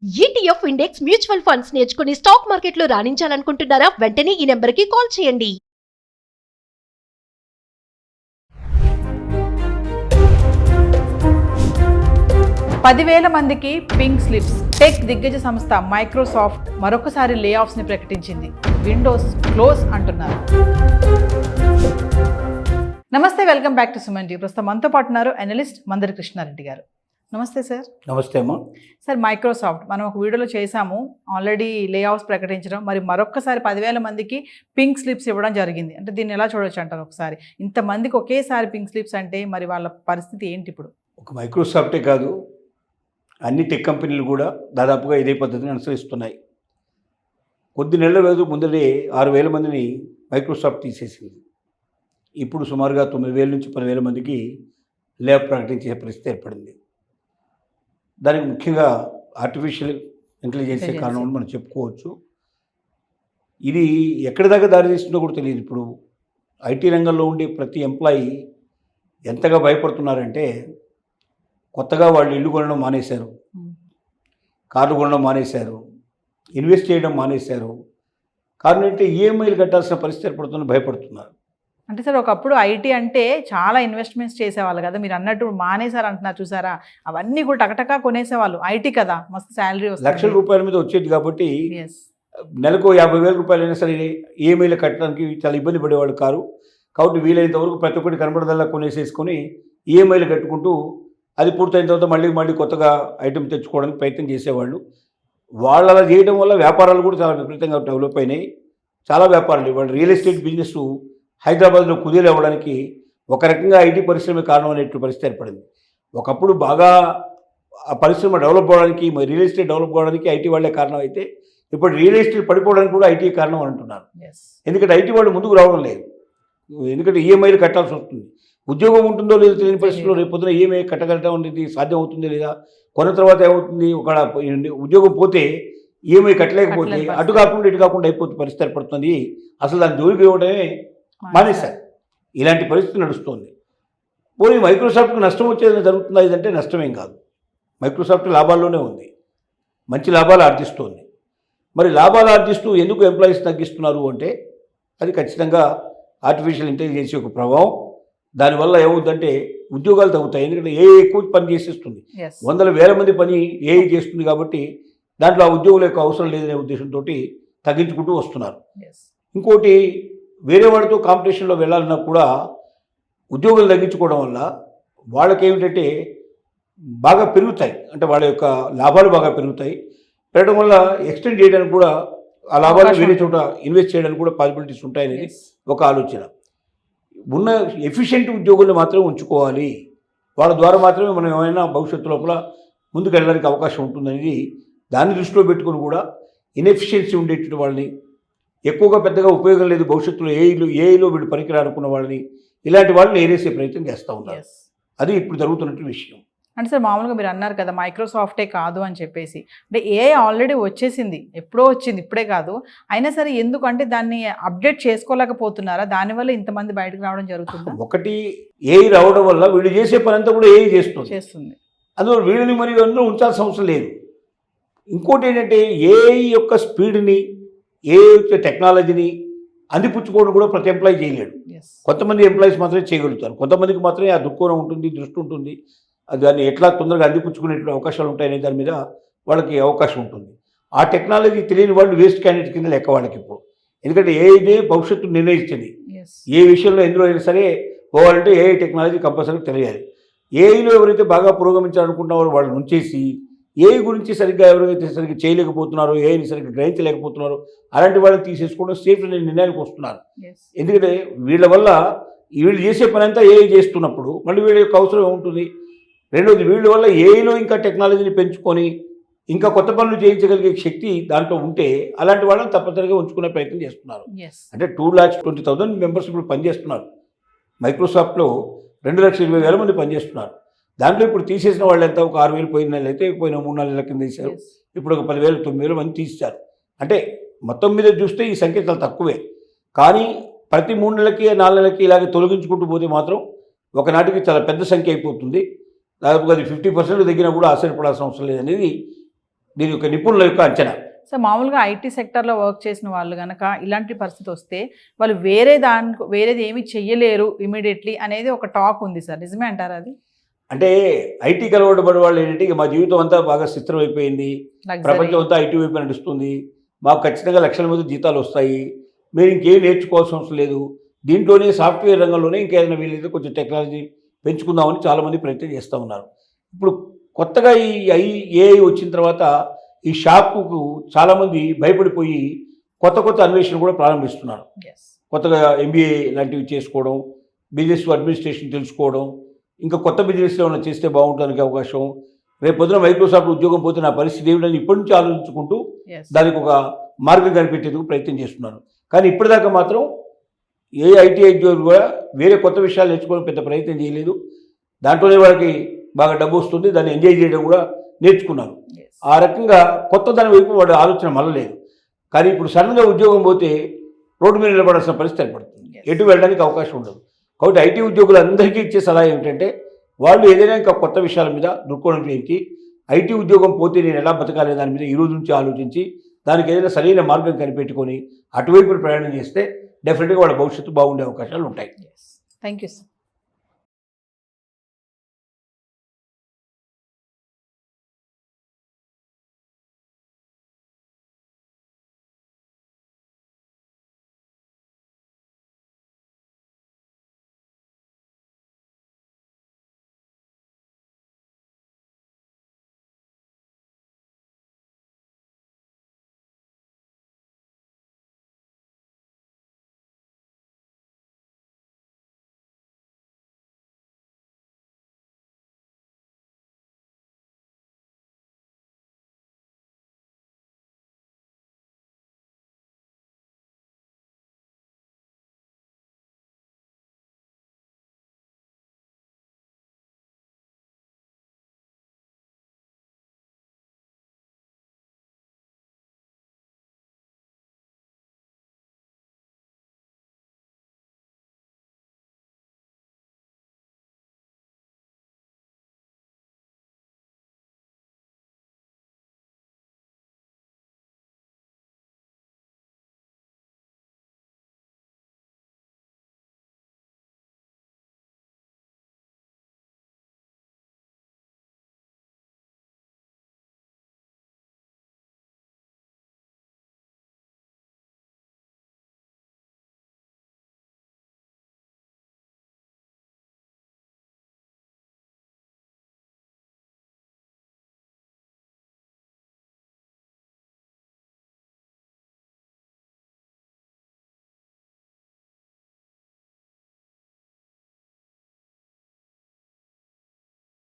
ETF index mutual funds నేర్చుకుని stock మార్కెట్లో రాణించాలనుకుంటున్నారా? వెంటనే ఈ నెంబర్కి కాల్ చేయండి. పదివేల మందికి పింక్ స్లిప్స్. టెక్ దిగ్గజ సంస్థ మైక్రోసాఫ్ట్ మరొకసారి లే ఆఫ్స్ ని ప్రకటించింది. విండోస్ క్లోజ్ అంటున్నారు. నమస్తే, welcome back to Suman TV. ప్రస్తుతం మనతో పాటు ఉన్నారు అనలిస్ట్ మందరి కృష్ణారెడ్డి గారు. నమస్తే సార్. నమస్తే అమ్మా. సార్, మైక్రోసాఫ్ట్ మనం ఒక వీడియోలో చేశాము, ఆల్రెడీ లే ఆఫ్స్ ప్రకటించడం, మరి మరొకసారి 10,000 మందికి పింక్ స్లిప్స్ ఇవ్వడం జరిగింది. అంటే దీన్ని ఎలా చూడొచ్చు అంటారు? ఒకసారి ఇంతమందికి ఒకేసారి పింక్ స్లిప్స్ అంటే మరి వాళ్ళ పరిస్థితి ఏంటి ఇప్పుడు? ఒక మైక్రోసాఫ్టే కాదు, అన్ని టెక్ కంపెనీలు కూడా దాదాపుగా ఇదే పద్ధతిని అనుసరిస్తున్నాయి. కొద్ది నెలల రోజు ముందరే 6,000 మందిని మైక్రోసాఫ్ట్ తీసేసింది. ఇప్పుడు సుమారుగా 9,000 నుంచి 10,000 మందికి లే ఆఫ్ ప్రకటించే పరిస్థితి ఏర్పడింది. దానికి ముఖ్యంగా ఆర్టిఫిషియల్ ఇంటెలిజెన్సే కారణం అని మనం చెప్పుకోవచ్చు. ఇది ఎక్కడి దాకా దారితీస్తుందో కూడా తెలియదు. ఇప్పుడు ఐటీ రంగంలో ఉండే ప్రతి ఎంప్లాయీ ఎంతగా భయపడుతున్నారంటే, కొత్తగా వాళ్ళు ఇల్లు కొనడం మానేశారు, కార్లు కొనడం మానేశారు, ఇన్వెస్ట్ చేయడం మానేశారు. కారణం ఏంటంటే ఈఎంఐలు కట్టాల్సిన పరిస్థితి ఏర్పడుతుందని భయపడుతున్నారు. అంటే సార్, ఒకప్పుడు ఐటీ అంటే చాలా ఇన్వెస్ట్మెంట్స్ చేసేవాళ్ళు కదా, మీరు అన్నట్టు మానేశారు అంటున్నారు చూసారా? అవన్నీ కూడా టకటకా కొనేసేవాళ్ళు. ఐటీ కదా, మస్తు శాలరీ వస్తుంది, లక్షల రూపాయల మీద వచ్చేది కాబట్టి నెలకు 50,000 రూపాయలు అయినా సరే ఈఎంఐలు కట్టడానికి చాలా ఇబ్బంది పడేవాళ్ళు కారు. కాబట్టి వీలైనంత వరకు ప్రతి ఒక్కటి కనబడదల్లా కొనేసేసుకొని ఈఎంఐలు కట్టుకుంటూ అది పూర్తయిన తర్వాత మళ్ళీ కొత్తగా ఐటెం తెచ్చుకోవడానికి ప్రయత్నం చేసేవాళ్ళు. వాళ్ళు అలా చేయడం వల్ల వ్యాపారాలు కూడా చాలా విపరీతంగా డెవలప్ అయినాయి. చాలా వ్యాపారాలు, వాళ్ళు రియల్ ఎస్టేట్ బిజినెస్ హైదరాబాద్లో కుదేలు అవ్వడానికి ఒక రకంగా ఐటీ పరిశ్రమ కారణం అనేటువంటి పరిస్థితి ఏర్పడింది. ఒకప్పుడు బాగా ఆ పరిశ్రమ డెవలప్ అవ్వడానికి, రియల్ ఎస్టేట్ డెవలప్ అవ్వడానికి ఐటీ వాళ్ళే కారణం అయితే, ఇప్పుడు రియల్ ఎస్టేట్ పడిపోవడానికి కూడా ఐటీ కారణం అంటున్నారు. ఎందుకంటే ఐటీ వాళ్ళు ముందుకు రావడం లేదు. ఎందుకంటే ఈఎంఐలు కట్టాల్సి వస్తుంది. ఉద్యోగం ఉంటుందో లేదో తెలియని పరిస్థితుల్లో రేపు పొద్దున ఈఎంఐ కట్టగలటం అనేది సాధ్యం అవుతుందో లేదా, కొన్న తర్వాత ఏమవుతుంది, ఒక ఉద్యోగం పోతే ఈఎంఐ కట్టలేకపోతే అటు కాకుండా ఇటు కాకుండా అయిపోతే పరిస్థితి ఏర్పడుతుంది. అసలు దాని జోలికి ఇవ్వడమే మానేశారు. ఇలాంటి పరిస్థితి నడుస్తుంది. పోనీ మైక్రోసాఫ్ట్కి నష్టం వచ్చేది జరుగుతుందా? ఇదంటే నష్టమేం కాదు. మైక్రోసాఫ్ట్ లాభాల్లోనే ఉంది, మంచి లాభాలు ఆర్జిస్తుంది. మరి లాభాలు ఆర్జిస్తూ ఎందుకు ఎంప్లాయీస్ తగ్గిస్తున్నారు అంటే, అది ఖచ్చితంగా ఆర్టిఫిషియల్ ఇంటెలిజెన్స్ యొక్క ప్రభావం. దానివల్ల ఏమవుతుందంటే ఉద్యోగాలు తగ్గుతాయి. ఎందుకంటే ఏఐ ఎక్కువ పని చేసేస్తుంది, వందల వేల మంది పని ఏఐ చేస్తుంది. కాబట్టి దాంట్లో ఆ ఉద్యోగుల యొక్క అవసరం లేదనే ఉద్దేశంతో తగ్గించుకుంటూ వస్తున్నారు. ఇంకోటి, వేరే వాడితో కాంపిటీషన్లో వెళ్ళాలన్నా కూడా ఉద్యోగులు తగ్గించుకోవడం వల్ల వాళ్ళకేమిటంటే బాగా పెరుగుతాయి, అంటే వాళ్ళ యొక్క లాభాలు బాగా పెరుగుతాయి. పెరగడం వల్ల ఎక్స్టెండ్ చేయడానికి కూడా, ఆ లాభాలు వేరే చోట ఇన్వెస్ట్ చేయడానికి కూడా పాసిబిలిటీస్ ఉంటాయనేది ఒక ఆలోచన. ఉన్న ఎఫిషియెంట్ ఉద్యోగులను మాత్రమే ఉంచుకోవాలి, వాళ్ళ ద్వారా మాత్రమే మనం ఏమైనా భవిష్యత్తు లోపల ముందుకు వెళ్ళడానికి అవకాశం ఉంటుందనేది దాన్ని దృష్టిలో పెట్టుకుని కూడా ఇన్ఎఫిషియన్సీ ఉండేటువంటి వాళ్ళని, ఎక్కువగా పెద్దగా ఉపయోగం లేదు భవిష్యత్తులో ఏఐలో వీళ్ళు పనికిరా అనుకున్న వాళ్ళని, ఇలాంటి వాళ్ళని ఏరేసే ప్రయత్నం చేస్తూ ఉన్నారు. అది ఇప్పుడు జరుగుతున్నటువంటి విషయం. అంటే సార్, మామూలుగా మీరు అన్నారు కదా మైక్రోసాఫ్టే కాదు అని చెప్పేసి, అంటే ఏఐ ఆల్రెడీ వచ్చేసింది, ఎప్పుడో వచ్చింది, ఇప్పుడే కాదు. అయినా సరే ఎందుకంటే దాన్ని అప్డేట్ చేసుకోలేకపోతున్నారా? దానివల్ల ఇంతమంది బయటకు రావడం జరుగుతుంది. ఒకటి, ఏఐ రావడం వల్ల వీళ్ళు చేసే పని అంతా కూడా ఏఐ చేస్తుంది. అందులో వీళ్ళని మరియు అందులో ఉంచాల్సిన అవసరం లేదు. ఇంకోటి ఏంటంటే, ఏఐ యొక్క స్పీడ్ని, ఏఐ యొక్క టెక్నాలజీని అందిపుచ్చుకోవడం కూడా ప్రతి ఎంప్లాయీ చేయలేడు. కొంతమంది ఎంప్లాయీస్ మాత్రమే చేయగలుగుతారు. కొంతమందికి మాత్రమే ఆ దృక్కోణం ఉంటుంది, దృష్టి ఉంటుంది, దాన్ని ఎట్లా తొందరగా అందిపుచ్చుకునేటువంటి అవకాశాలు ఉంటాయనే దాని మీద వాళ్ళకి అవకాశం ఉంటుంది. ఆ టెక్నాలజీ తెలియని వాళ్ళు వేస్ట్ క్యాండిడేట్ కింద లెక్క వాళ్ళకి ఇప్పుడు. ఎందుకంటే ఏఐనే భవిష్యత్తు నిర్ణయిస్తుంది. ఏ విషయంలో ఎందులో అయినా సరే పోవాలంటే ఏఐ టెక్నాలజీ కంపల్సరీ తెలియాలి. ఏఐలో ఎవరైతే బాగా పురోగమించాలనుకుంటున్నారో వాళ్ళని ఉంచేసి, ఏఐ గురించి సరిగ్గా ఎవరైతే సరిగ్గా చేయలేకపోతున్నారో, ఏఐని సరిగ్గా గ్రహించలేకపోతున్నారో అలాంటి వాళ్ళని తీసేసుకోవడం సేఫ్ అనే నిర్ణయానికి వస్తున్నారు. ఎందుకంటే వీళ్ళ వల్ల వీళ్ళు చేసే పని అంతా ఏఐ చేస్తున్నప్పుడు మళ్ళీ వీళ్ళ యొక్క అవసరం ఏముంటుంది? రెండోది, వీళ్ళ వల్ల ఏఐలో ఇంకా టెక్నాలజీని పెంచుకొని ఇంకా కొత్త పనులు చేయించగలిగే శక్తి దాంట్లో ఉంటే అలాంటి వాళ్ళని తప్పనిసరిగా ఉంచుకునే ప్రయత్నం చేస్తున్నారు. అంటే 2,20,000 మెంబర్స్ ఇప్పుడు పనిచేస్తున్నారు. మైక్రోసాఫ్ట్లో 2,20,000 మంది పనిచేస్తున్నారు. దాంట్లో ఇప్పుడు తీసేసిన వాళ్ళు ఎంత, ఒక 6,000 పోయిన నెలలు అయితే, పోయిన 3-4 నెలల కింద తీశారు. ఇప్పుడు ఒక 10,000, 9,000 మంది తీశారు. అంటే మొత్తం మీద చూస్తే ఈ సంఖ్య చాలా తక్కువే. కానీ ప్రతి 3 నెలలకి 4 నెలలకి ఇలాగే తొలగించుకుంటూ పోతే మాత్రం ఒకనాటికి చాలా పెద్ద సంఖ్య అయిపోతుంది. దాదాపుగా అది 50% తగ్గినా కూడా ఆశ్చర్యపడాల్సిన అవసరం లేదనేది దీని యొక్క నిపుణుల యొక్క అంచనా. సో మామూలుగా ఐటీ సెక్టర్లో వర్క్ చేసిన వాళ్ళు కనుక ఇలాంటి పరిస్థితి వస్తే వాళ్ళు వేరేది ఏమి చెయ్యలేరు ఇమీడియట్లీ అనేది ఒక టాక్ ఉంది సార్, నిజమే అంటారా అది? అంటే ఐటీ కలవడబడి వాళ్ళు ఏంటంటే ఇక మా జీవితం అంతా బాగా స్థిరమైపోయింది, ప్రపంచం అంతా ఐటీ వైపు నడుస్తుంది, మాకు ఖచ్చితంగా లక్షల మంది జీతాలు వస్తాయి, మీరు ఇంకేం నేర్చుకోవాల్సిన అవసరం లేదు, దీంట్లోనే సాఫ్ట్వేర్ రంగంలోనే ఇంకేదైనా వీలైతే కొంచెం టెక్నాలజీ పెంచుకుందామని చాలామంది ప్రయత్నం చేస్తూ ఉన్నారు. ఇప్పుడు కొత్తగా ఈ ఏఐ వచ్చిన తర్వాత ఈ షాపుకు చాలామంది భయపడిపోయి కొత్త అన్వేషణ కూడా ప్రారంభిస్తున్నారు. కొత్తగా MBA లాంటివి చేసుకోవడం, బిజినెస్ అడ్మినిస్ట్రేషన్ తెలుసుకోవడం, ఇంకా కొత్త బిజినెస్ ఏమైనా చేస్తే బాగుంటానికి అవకాశం, రేపు పొద్దున మైక్రోసాఫ్ట్ ఉద్యోగం పోతే నా పరిస్థితి ఏమిటని ఇప్పటి నుంచి ఆలోచించుకుంటూ దానికి ఒక మార్గం కనిపెట్టేందుకు ప్రయత్నం చేస్తున్నారు. కానీ ఇప్పటిదాకా మాత్రం ఏ ఐటీ ఉద్యోగులు కూడా వేరే కొత్త విషయాలు నేర్చుకోవడం పెద్ద ప్రయత్నం చేయలేదు. దాంట్లోనే వాళ్ళకి బాగా డబ్బు వస్తుంది, దాన్ని ఎంజాయ్ చేయడం కూడా నేర్చుకున్నారు. ఆ రకంగా కొత్త దాని వైపు వాడు ఆలోచన మళ్ళలేదు. కానీ ఇప్పుడు సడన్గా ఉద్యోగం పోతే రోడ్డు మీద నిలబడాల్సిన పరిస్థితి ఏర్పడుతుంది, ఎటు వెళ్ళడానికి అవకాశం ఉండదు. కాబట్టి ఐటీ ఉద్యోగులందరికీ ఇచ్చే సలహా ఏమిటంటే వాళ్ళు ఏదైనా ఇంకా కొత్త విషయాల మీద దృక్కోణం చేయించి ఐటీ ఉద్యోగం పోతే నేను ఎలా బతకాలి దాని మీద ఈ రోజు నుంచి ఆలోచించి దానికి ఏదైనా సరైన మార్గం కనిపెట్టుకొని అటువైపు ప్రయాణం చేస్తే డెఫినెట్గా వాళ్ళ భవిష్యత్తు బాగుండే అవకాశాలు ఉంటాయి. Thank you sir.